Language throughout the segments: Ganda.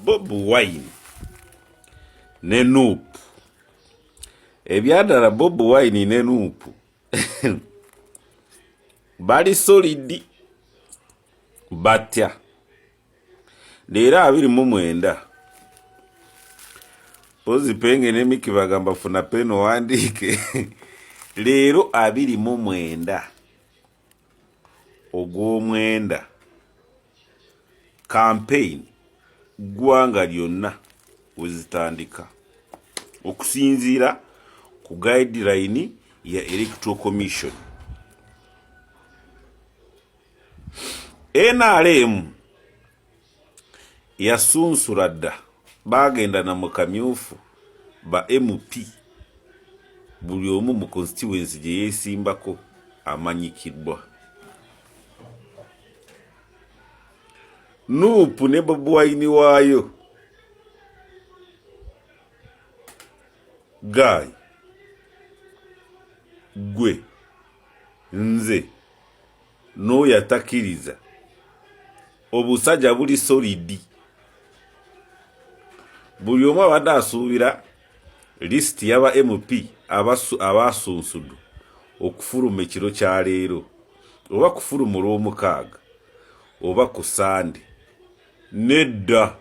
Bob Wine ne Nuupu. Ebyadala Bob Wine ne Nuupu bali solidi batya. Leero 29 pozi penge ne Miki bagamba funa peno wandike. Leero 29 ogw'omwenda campaign gwanga lyonna wezitandika okusinziira ku guideline ya Electoral Commission. NRM yasunsula dda bagenda na mukamyufu ba MP buli omu mu constituency gye yeesimbako amanyikibwa. Nuupu ne Bob Wine waayo Guy gwe nze n'oyo atakiriza obusajja buli solidi. Buli omu abadde asuubira lisiti y'aba MP abasunsudde okufuluma ekiro kya leero oba kufuluma olw'omukaaga oba ku Sande. Nedda.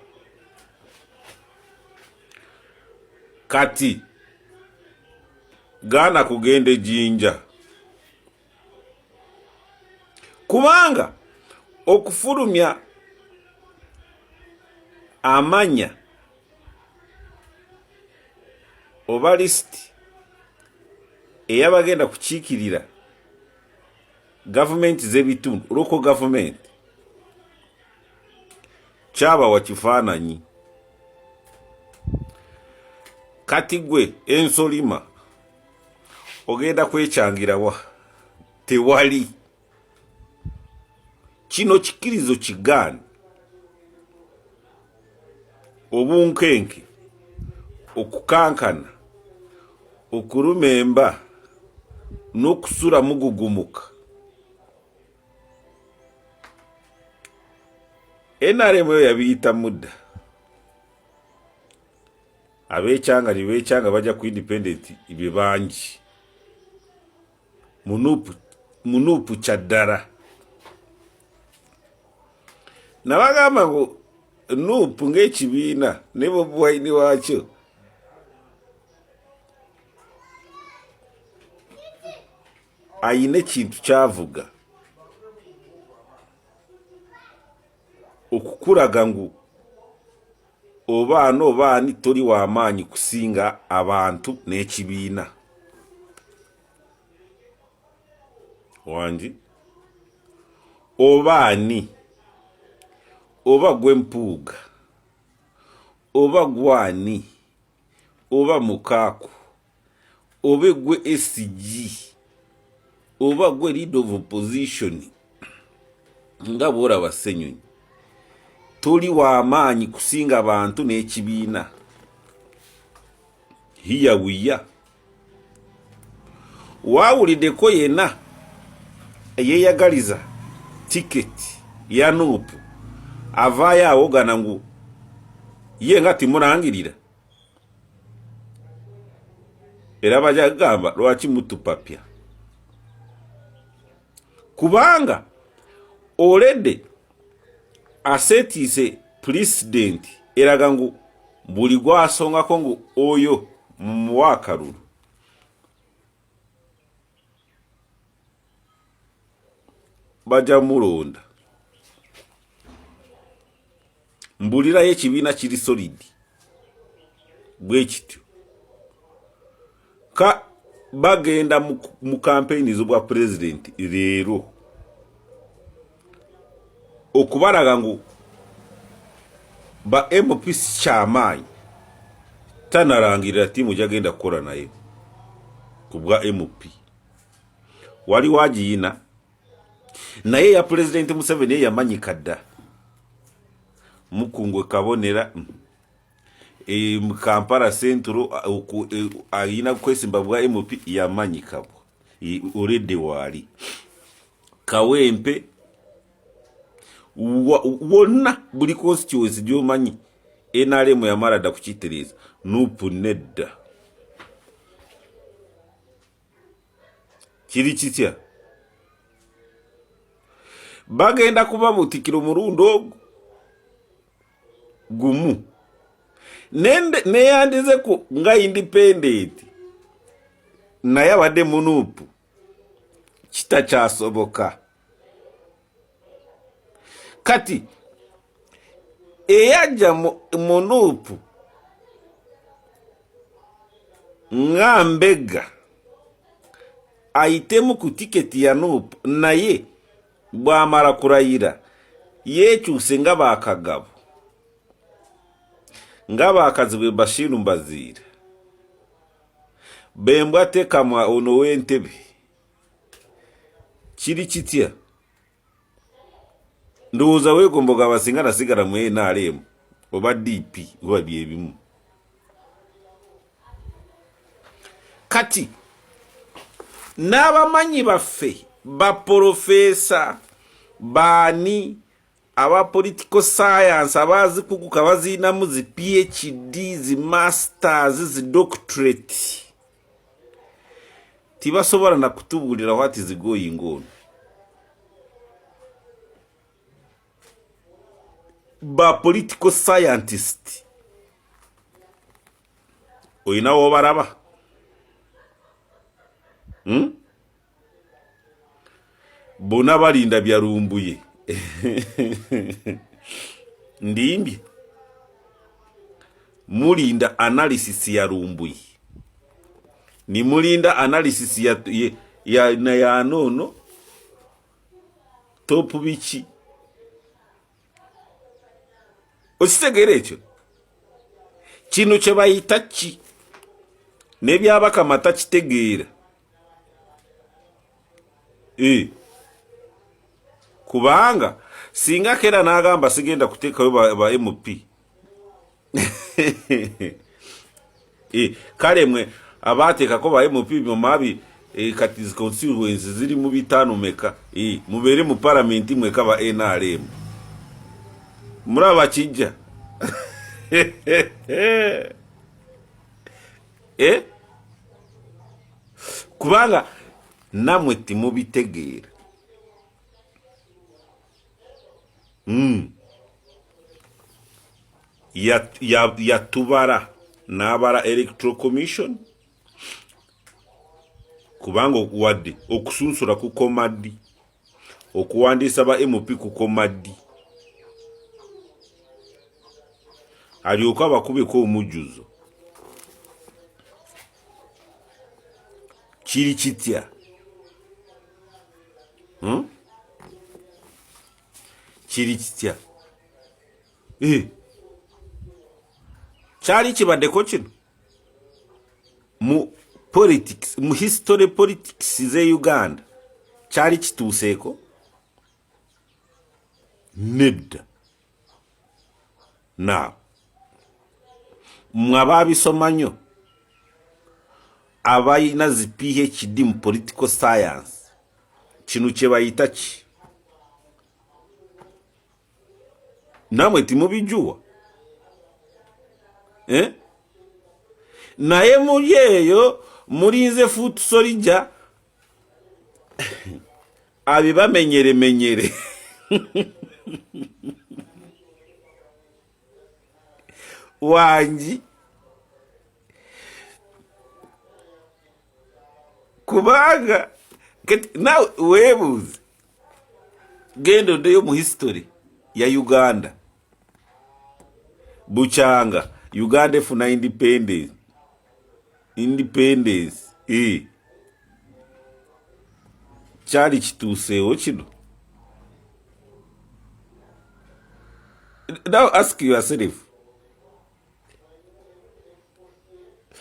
Kati gaana kugenda Jinja kubanga okufulumya amanya oba lisiti eyabagenda kukiikirira gavumenti z'ebitundu local government kyaba wa kifaananyi. Kati gwe ensolima ogenda kwekyangira wa tewali. Kino kikirizo kigaani obunkenke okukankana okulumemba n'okusula mugugumuka. NRM yo yabiyita mudda. Abeekyanga bajja ku independent bye bangi. Munuupu kyaddala. Nabagamba ngo Nuupu ng'ekibiina ne Bob Wine waakyo ayina ekintu kyavuga okukulaga ngu obaani toli w'amaanyi kusinga abantu n'ekibiina wangi obaani oba gwe Mpuuga oba gwani oba Mukaaku oba gwe SG oba gwe leader of opposition nga bw'olaba Ssenyonyi toli w'amaanyi kusinga abantu n'ekibiina. Hiya wiya waawuliddeko yenna eyeeyagaliza tiketi ya Nuupu avaayo awogana ngu ye nga timulangirira era bajja kugamba lwaki mutupapya kubanga olede asetiise president eraga ngu buli gwasongako ngu oyo mumuwaakalulu bajja mulonda. Mbulirayo ekibiina kiri solidi bwe kityo ka bagenda mu campaign z'obwa president leero okubalaga ngu ba MP kyamaanyi tanarangirira tiimu gyagenda kukola naye ku bwa MP wali wagiyina naye ya president Museveni yamanyika dda Mukungwe kabonera mu Kampala Central ayina kwesimba bwa MP yamanyika olede wali Kawempe wonna buli constituency gy'omanyi NRM yamala dda kukitiriza Nuupu nedda. Kiri kitya? Bagenda kuba mutikiro murundo gumu. Neyandize ku nga independent naye abadde mu Nuupu kitakyasoboka. Kati eyajja mu Nuupu nga Mbega ayitemu ku tiketi ya Nuupu naye bwamala kurayira yekyuse nga bakagabo nga bakazibwe Bashiru Mbazira bembwa tekamwa ono w'entebe. Kiri kitya? Ndowooza weegomboga abasinga nasigala mu NRM oba DP oba byebimu. Kati n'abamanyi baffe baprofesa baani aba political science abazi kuguka bazinamu zi PhD zi masters zi doctorate tibasobola na kutubulira what is going on. Ba political scientist oyina wobaraba bona balinda byarumbuye ndimbye mulinda analysis ya rumbuye ni mulinda analysis ya nono top bichi okitegere ekyo kino kye bayita ki n'ebyabakamata kitegeera kubanga singa kera n'agamba sigenda kuteekayo ba MP kale mwe abateekako ba MP mu mabi kati constituencies ziri mu bitano meka mubere mu parliament mwe kaba NRM muraba kijja kubanga namwe timubitegeera yatubara n'abara electoral commission kubanga okuwadde okusunsula kukomaddi okuwandiisa ba MP kukomaddi alyoka bakubeko omujjuzo. Kiri kitya? Kiri kitya? Kyali kibaddeko kino mu politics, mu history politics ze Uganda kyali kituuseeko nedda. Now mwababisoma nnyo abayina zi PhD mu political science kino kye bayita ki namwe timubijuwa naye muli eyo mulinze futu solija abibamenyere wanji kubanga now webuze gendo ndeyo mu history ya Uganda buchanga Uganda efuna independence kyali kituuseewo kino. Now ask yourself,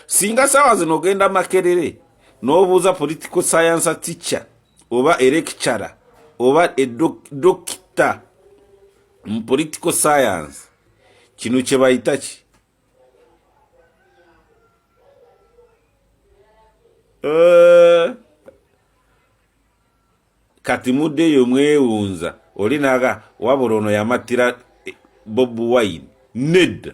singa sawa zino ogenda Makerere n'obuuza political science teacher oba a lecturer oba a doctor mu political science kino kye bayita ki? Kati muddeyo mwewunza oli naga wabula ono yamatira Bob Wine nedda.